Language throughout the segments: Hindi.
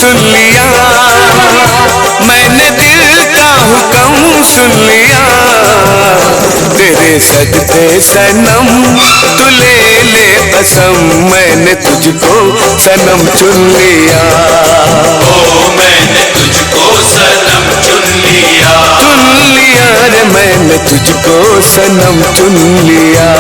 सुन लिया, मैंने दिल का हुक्म सुन लिया। तेरे सदके सनम तू ले ले कसम, मैंने तुझको सनम चुन लिया। ओ मैंने तुझको सनम चुन लिया, चुन लिया रे मैंने तुझको सनम चुन लिया।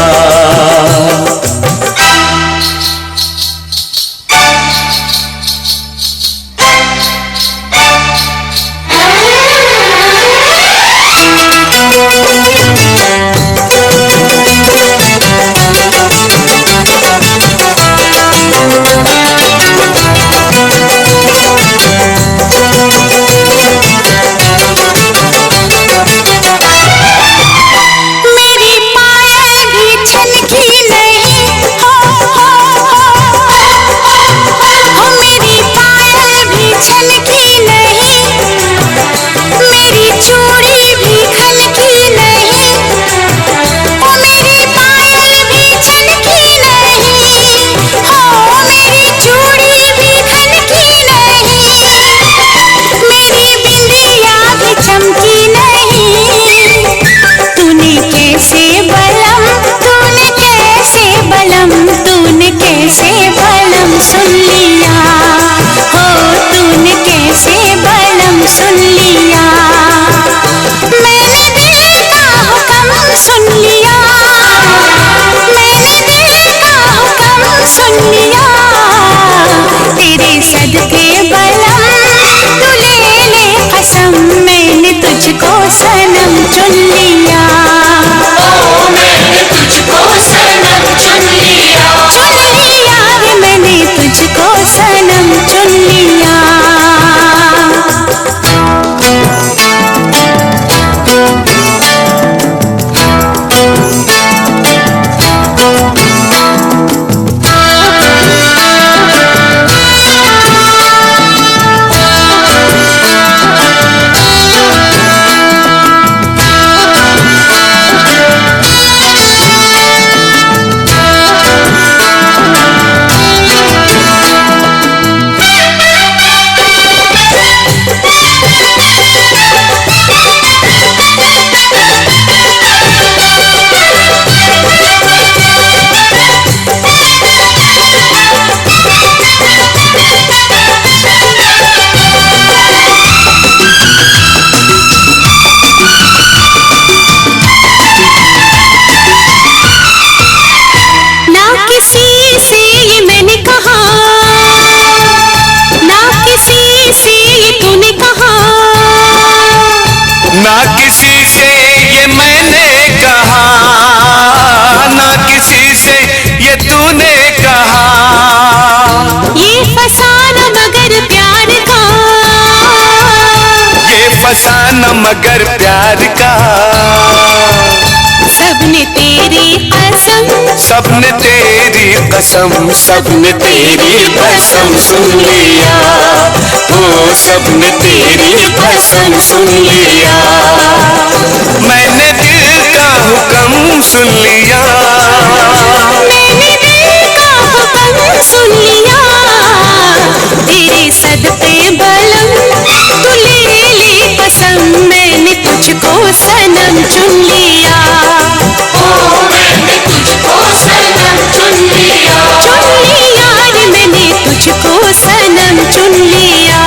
ना किसी से ये मैंने कहा, ना किसी से ये तूने कहा। ये फसाना मगर प्यार का, ये फसाना मगर प्यार का। सबने तेरी कसम, सबने तेरी कसम, सबने तेरी कसम सुन लिया। ओ सबने तेरी कसम सुन लिया। मैंने दिल का हुक्म सुन लिया, मैंने दिल का हुक्म सुन लिया। तेरे सदके बलम तू ले ले कसम, मैंने तुझको सनम चुन लिया। ओ मैंने तुझको सनम चुन लिया, चुन लिया रे मैंने तुझको सनम चुन लिया।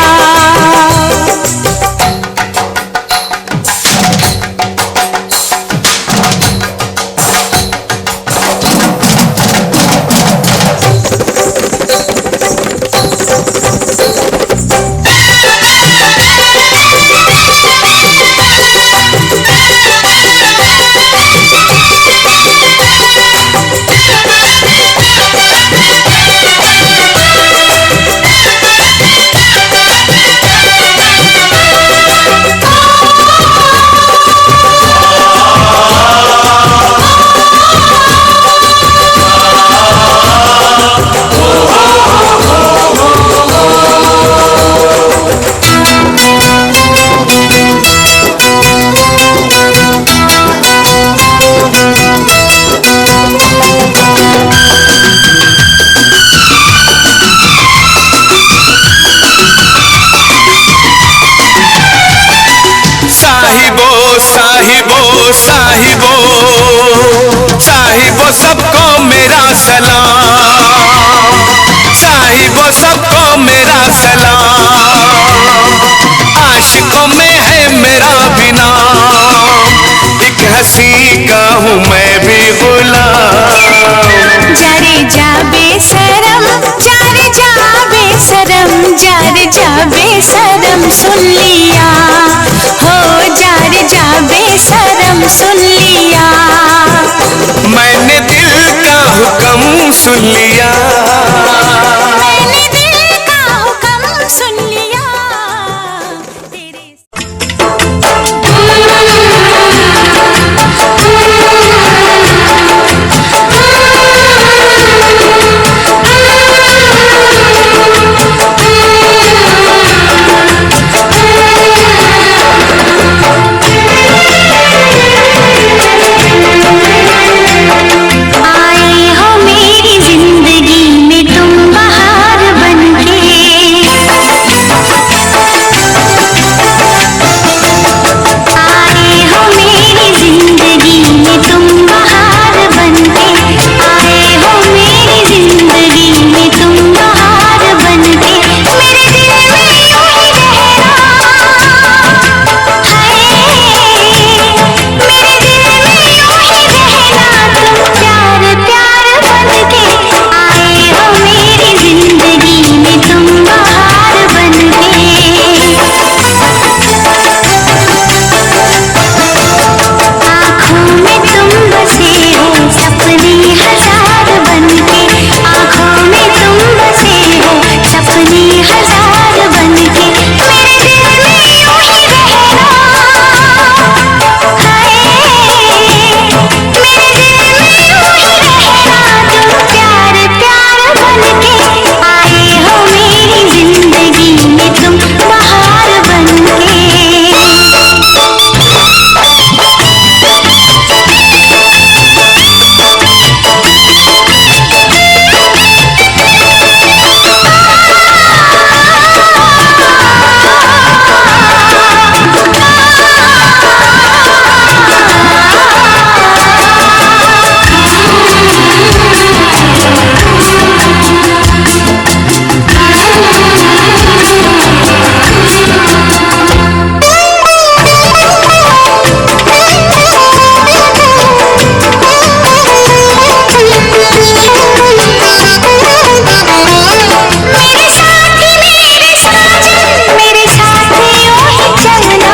साहिबो साहिबो सबको मेरा सलाम, साहिबो सबको मेरा सलाम। आशिकों में है मेरा भी नाम, एक हंसी का हूँ मैं भी गुलाम। जारे जा बेसरम, जारे जा बेसरम, जारे जा बेसरम सुन लिया हो, जारे जा बेसरम सुन लिया। मैंने दिल का हुक्म सुन लिया, मैंने दिल का हुक्म सुन लिया। तेरे आए हो मेरी जिंदगी में तुम बहार बनके, आए हो मेरी जिंदगी में तुम बहार बनके, आए हो मेरी जिंदगी में तुम बहार बनके। मेरे दिल में यूं ही रहना, हाय मेरे दिल में यूं ही रहना, तुम प्यार प्यार बनके, आए हो मेरी जिंदगी में तुम बहार बनके। आँखों में तुम बसे हो सपने हजार बनके, आँखों में तुम बसे हो सपने हजार बनके। मेरे दिल में यूं ही रहना, हाय मेरे दिल में यूं ही रहना, तुम प्यार प्यार बनके, आए हो मेरी जिंदगी में तुम बहार बनके। मेरे साथी मेरे साजन, मेरे साथ यूं ही चलना,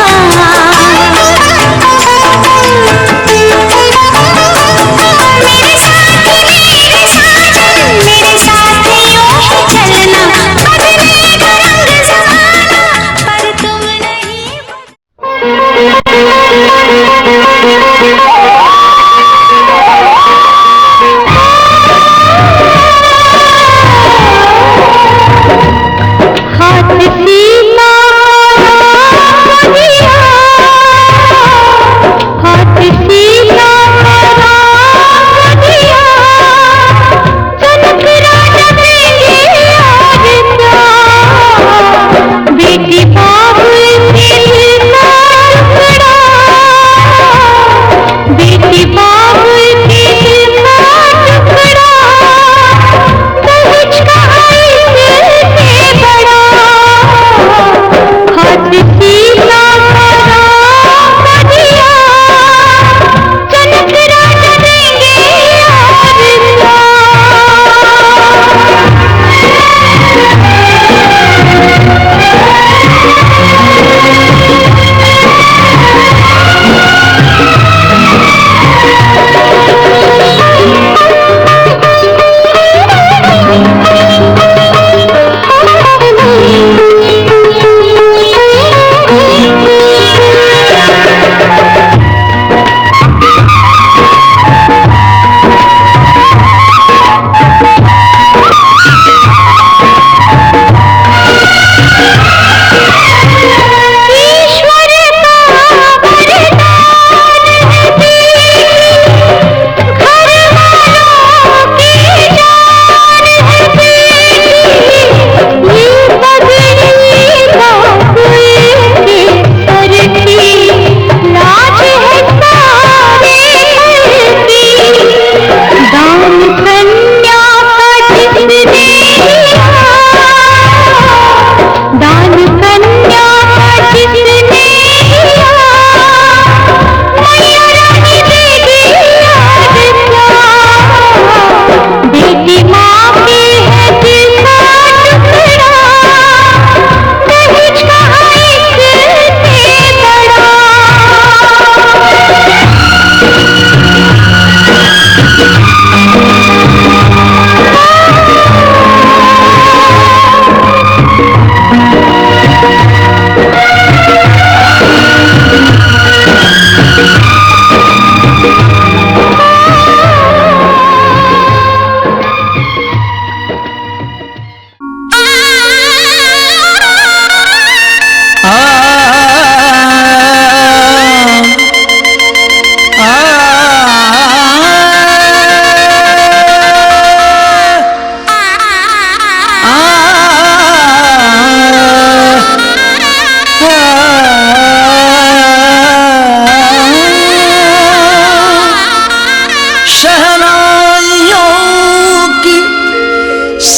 मेरे साथी मेरे साजन, मेरे साथ यूं ही चलना। बदलेगा रंग ज़माना पर तुम नहीं हाथ सीना दिया, हाथ सीना दिया, जनक राजा देंगे आज्ञा, बेटी बाबुल के नाम खड़ा,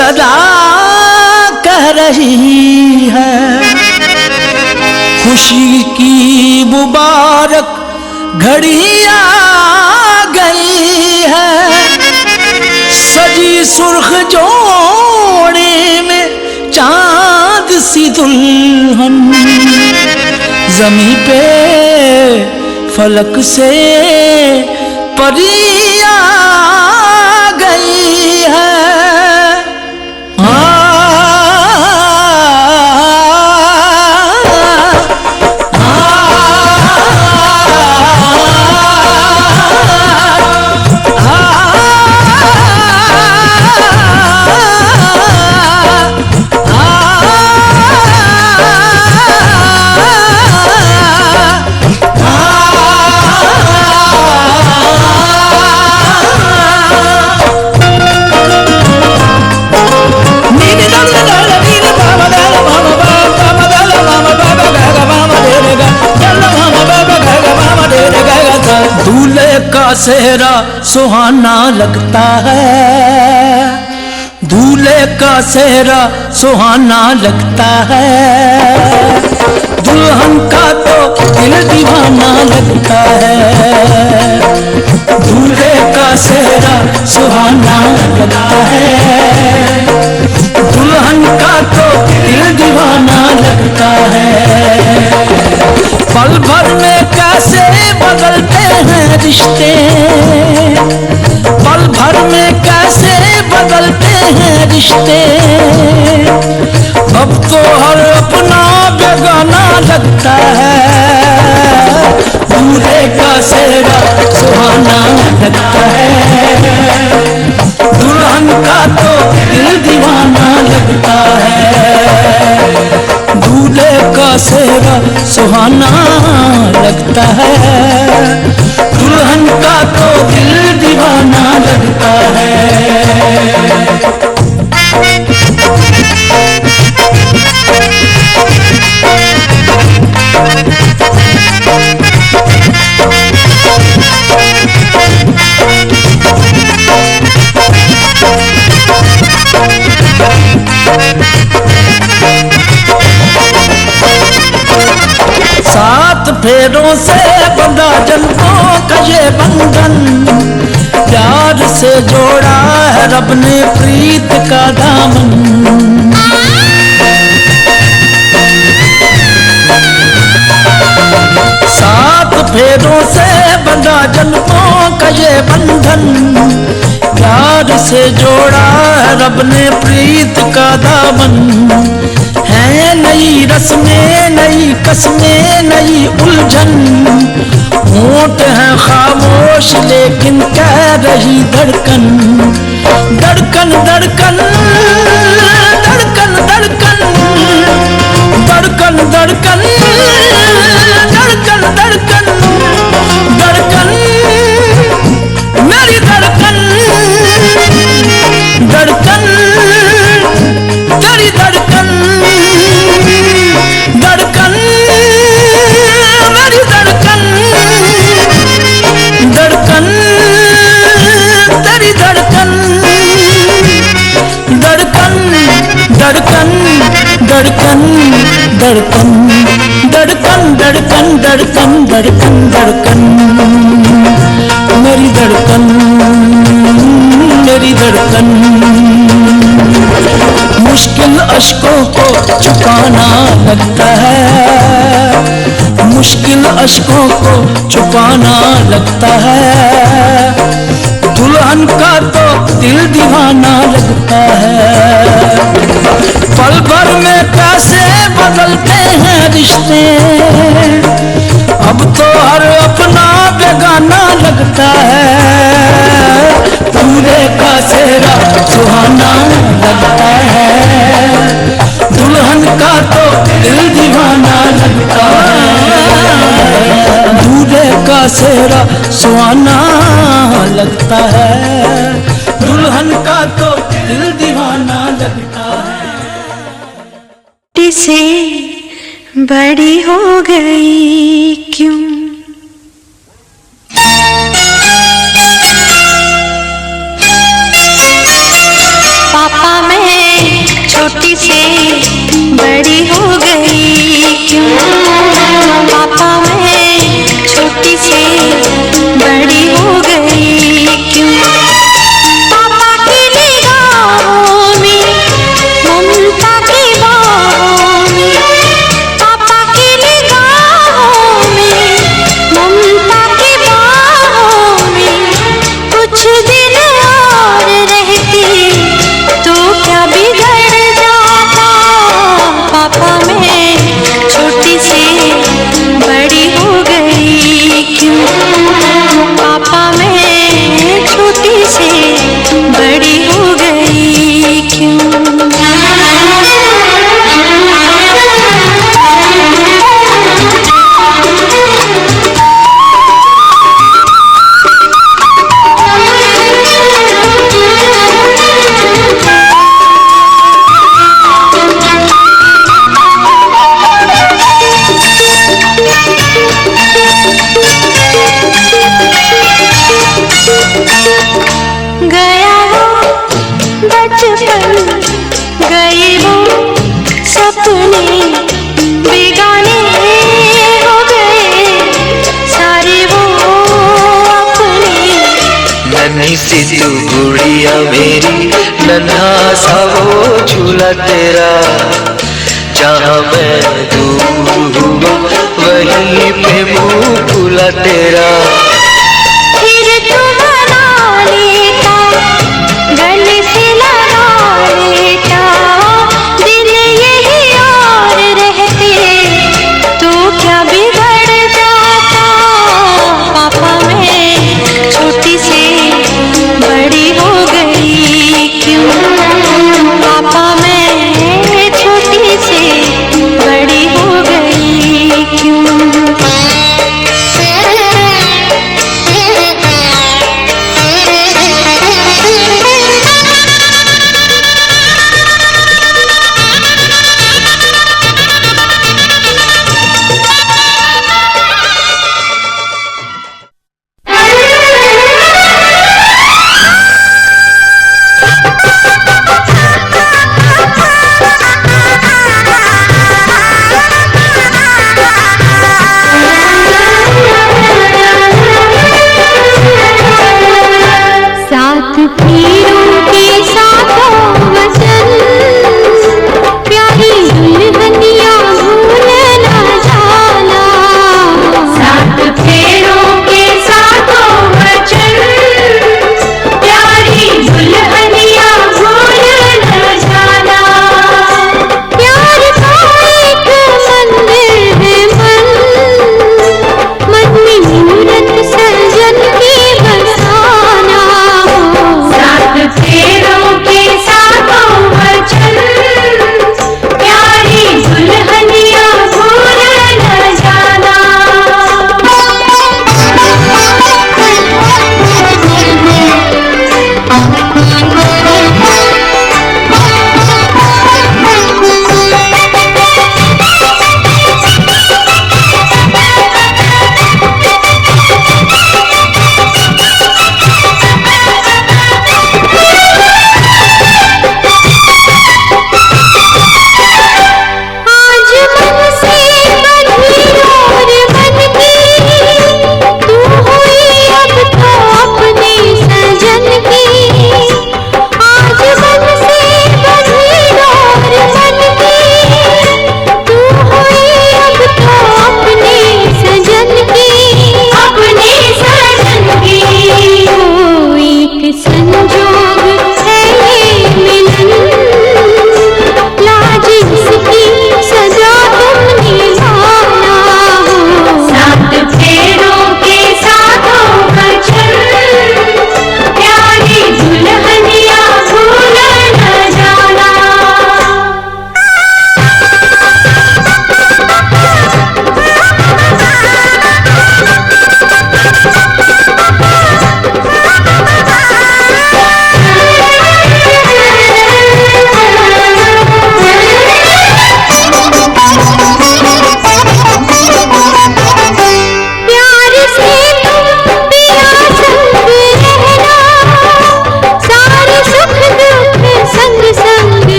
सदा कह रही है, खुशी की मुबारक घड़ी आ गई है। सजी सुर्ख जोड़े में चांद सी दुल्हन, जमी पे फलक से परी आ गई है। दूल्हे का सेहरा सुहाना लगता है, दूल्हे का सेहरा सुहाना लगता है। दुल्हन का तो दिल दीवाना लगता है, दूल्हे का सेहरा सुहाना लगता है। दुल्हन का तो दिल दीवाना लगता है। पल भर में कैसे बदलते हैं रिश्ते, पल भर में कैसे बदलते हैं रिश्ते। अब तो हर अपना बेगाना लगता है, दूल्हे का सेहरा सुहाना लगता है। दुल्हन का तो दिल दीवाना लगता है, दूल्हे का सेहरा सुहाना लगता है। दुल्हन का तो दिल दीवाना लगता है। सात फेरों से बंधा जन्मों का ये बंधन, प्यार से जोड़ा है रब ने प्रीत का दामन। सात फेरों से बंधा जन्मों का ये बंधन, प्यार से जोड़ा है रब ने प्रीत का दामन। है नई रस्में नई कस्में नई उलझन, होंठ हैं खामोश लेकिन कह रही धड़कन। धड़कन धड़कन धड़कन धड़कन धड़कन धड़कन धड़कन धड़कन धड़कन मेरी धड़कन धड़कन तेरी धड़कन धड़कन मेरी धड़कन धड़कन तेरी धड़कन धड़कन धड़कन धड़कन धड़कन धड़कन धड़कन धड़कन धड़कन धड़कन मेरी धड़कन मेरी धड़कन। मुश्किल अश्कों को छुपाना लगता है, मुश्किल अश्कों को छुपाना लगता है। दुल्हन का तो दिल दीवाना लगता है। पल भर में कैसे बदलते हैं रिश्ते, अब तो हर अपना बेगाना लगता है। दूल्हे का सेहरा सुहाना लगता है, दुल्हन का तो दिल दीवाना लगता है। दूल्हे का सेहरा सुहाना लगता है, दुल्हन का तो दिल दीवाना लगता है। से बड़ी हो गई क्यों, पापा मैं छोटी से बड़ी हो गई क्यों? पापा मैं छोटी से बड़ी हो गई क्यों? पापा की निगाहों में ममता की बाहों में, पापा की निगाहों में ममता की बाहों में, कुछ दिन और रहती तो क्या बिगड़ जाता? पापा मैं छोटी से बड़ी हो गई क्यों? पापा मैं छोटी से बड़ी हो गई क्यों? गया वो बचपन, गए वो सपने, बेगाने हो गए सारे वो अपने। नन्ही सी तू गुड़िया मेरी, नन्हा सा वो झूला तेरा, जहाँ मैं दूर हुआ वहीं पे मुँह खुला तेरा। फिर तू बना लेता, गले से लगा लेता, दिन यही और रहते तो क्या बिगड़ जाता? पापा मैं छोटी से बड़ी हो गई क्यों? पापा मैं छोटी से बड़ी हो गई क्यों?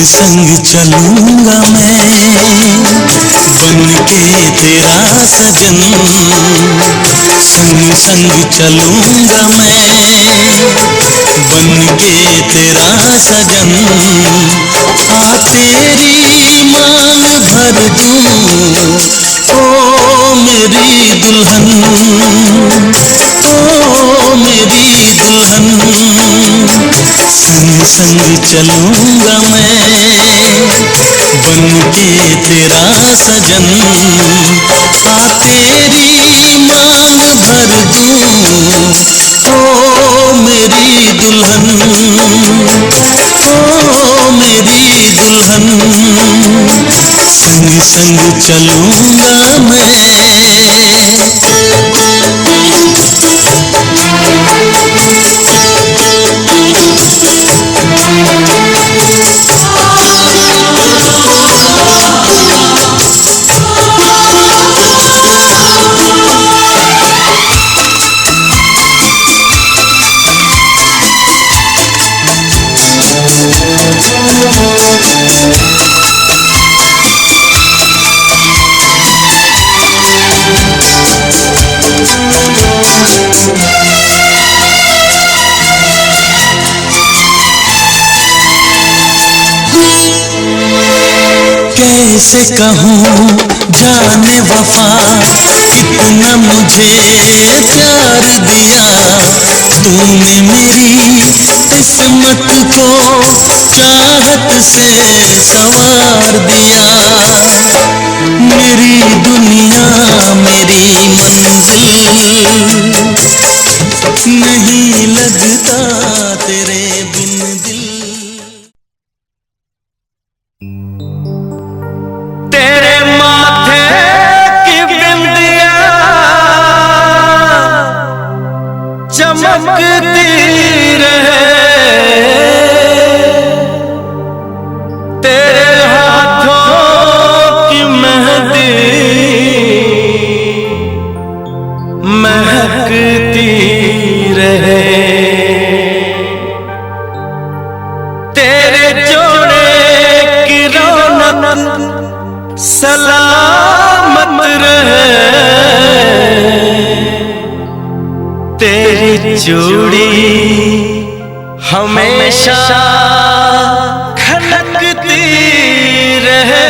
संग चलूंगा मैं बन के तेरा सजन, संग संग चलूंगा मैं बन के तेरा सजन। आ तेरी मांग भर दूं ओ मेरी दुल्हन, ओ मेरी दुल्हन। संग संग चलूंगा मैं बन के तेरा सजन। आ तेरी मांग भर दूं ओ मेरी दुल्हन, ओ मेरी दुल्हन। संग संग चलूंगा मैं। कैसे कहूँ जाने वफा कितना मुझे प्यार दिया तूने मेरी किस्मत को चाहत से संवार दिया। मेरी दुनिया मेरी मंजिल नहीं लगता तेरे बिन दिल। तेरे माथे की बिंदिया चमकती रहे, तेरे हाथों की मेहंदी महकती रहे, तेरे जोड़े की रौनक सलामत रहे, तेरी चूड़ी हमेशा खनकती रहे।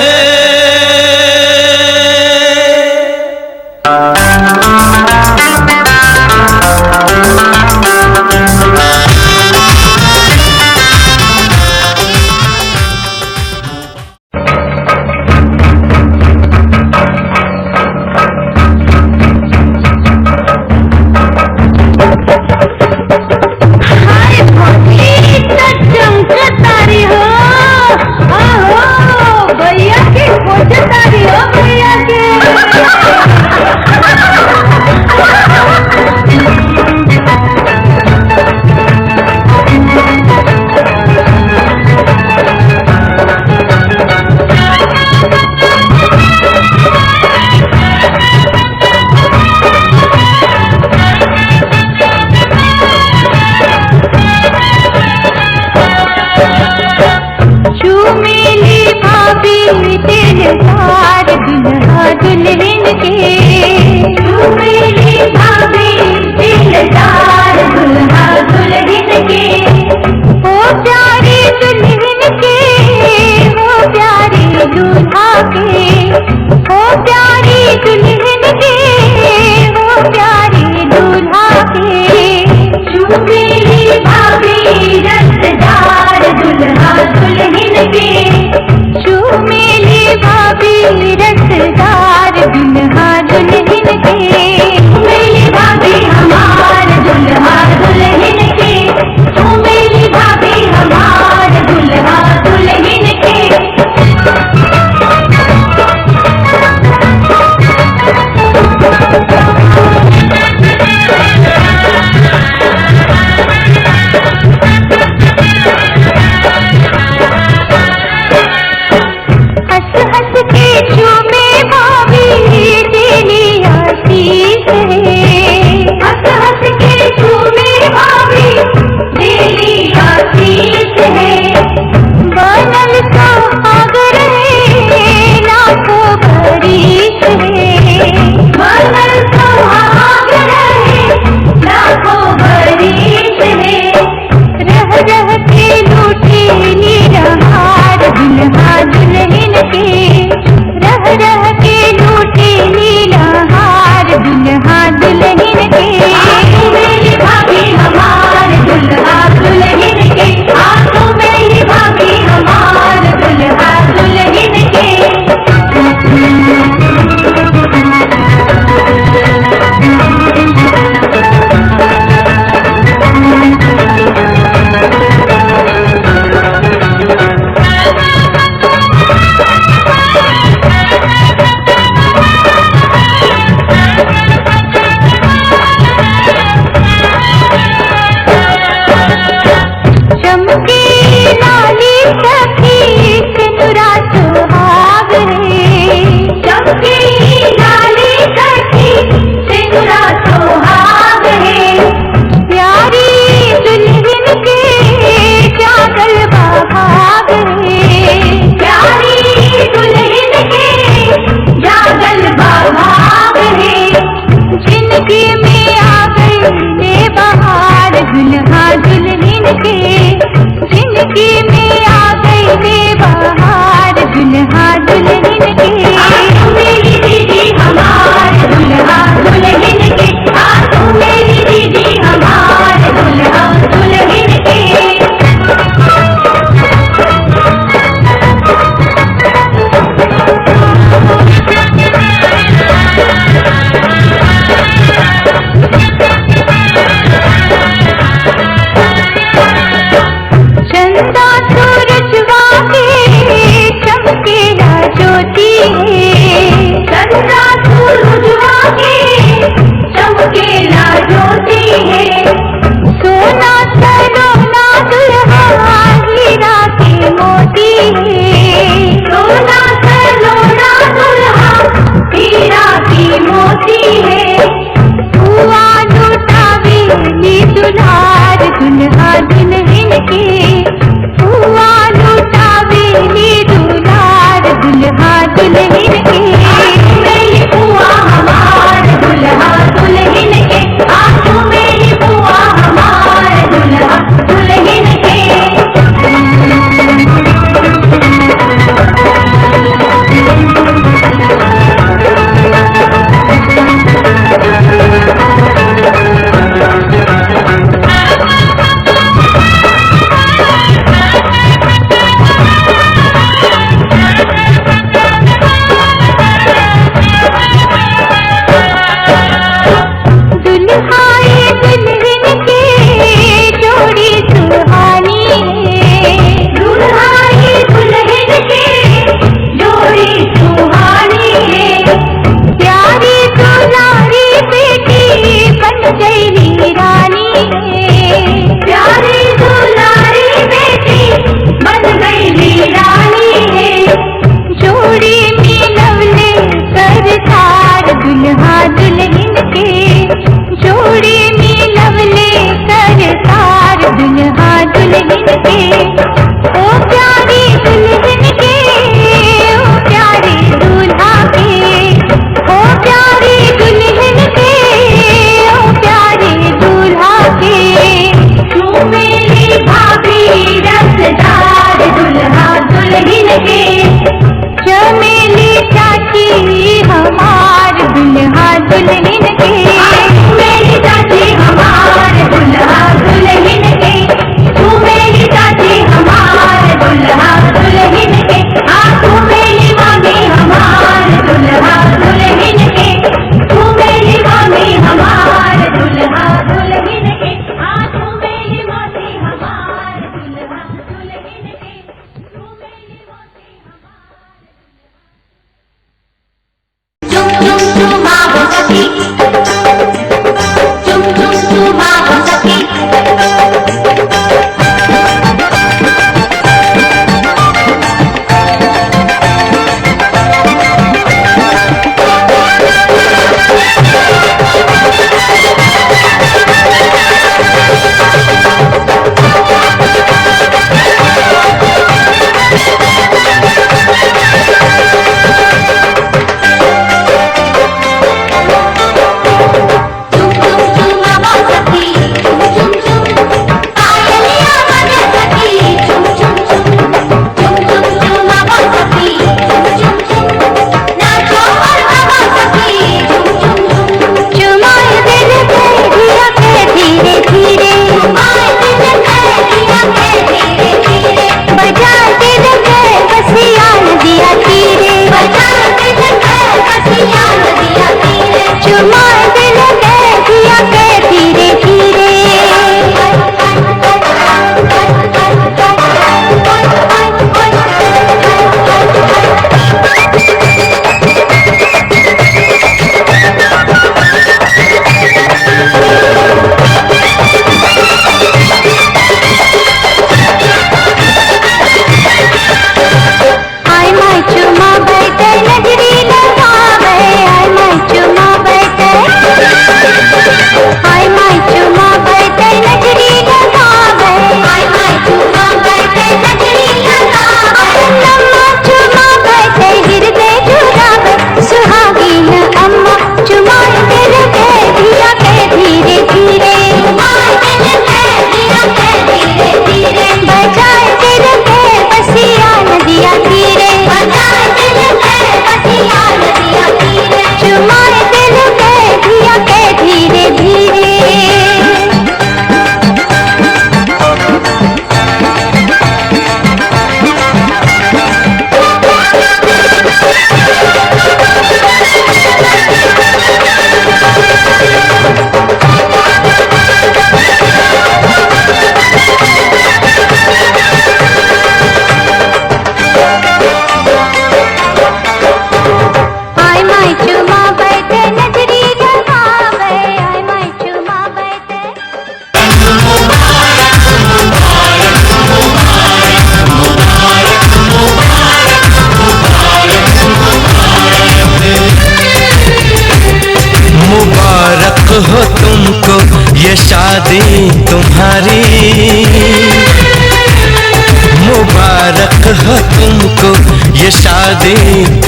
हाय भोली तो चमक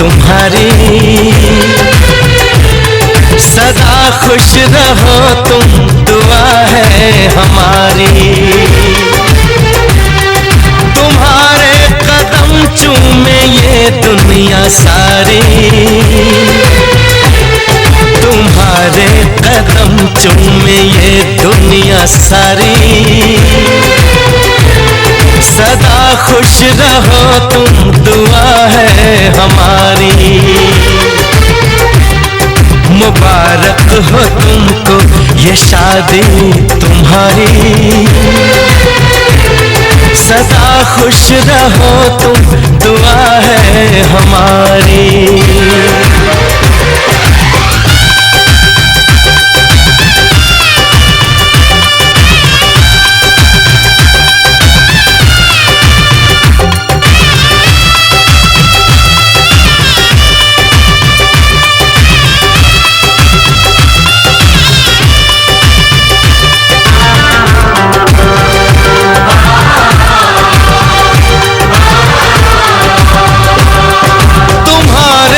तुम्हारी, सदा खुश रहो तुम, दुआ है हमारी। तुम्हारे कदम चूमे ये दुनिया सारी, तुम्हारे कदम चूमे ये दुनिया सारी। सदा खुश रहो तुम, दुआ है हमारी। मुबारक हो तुमको ये शादी तुम्हारी, सदा खुश रहो तुम, दुआ है हमारी।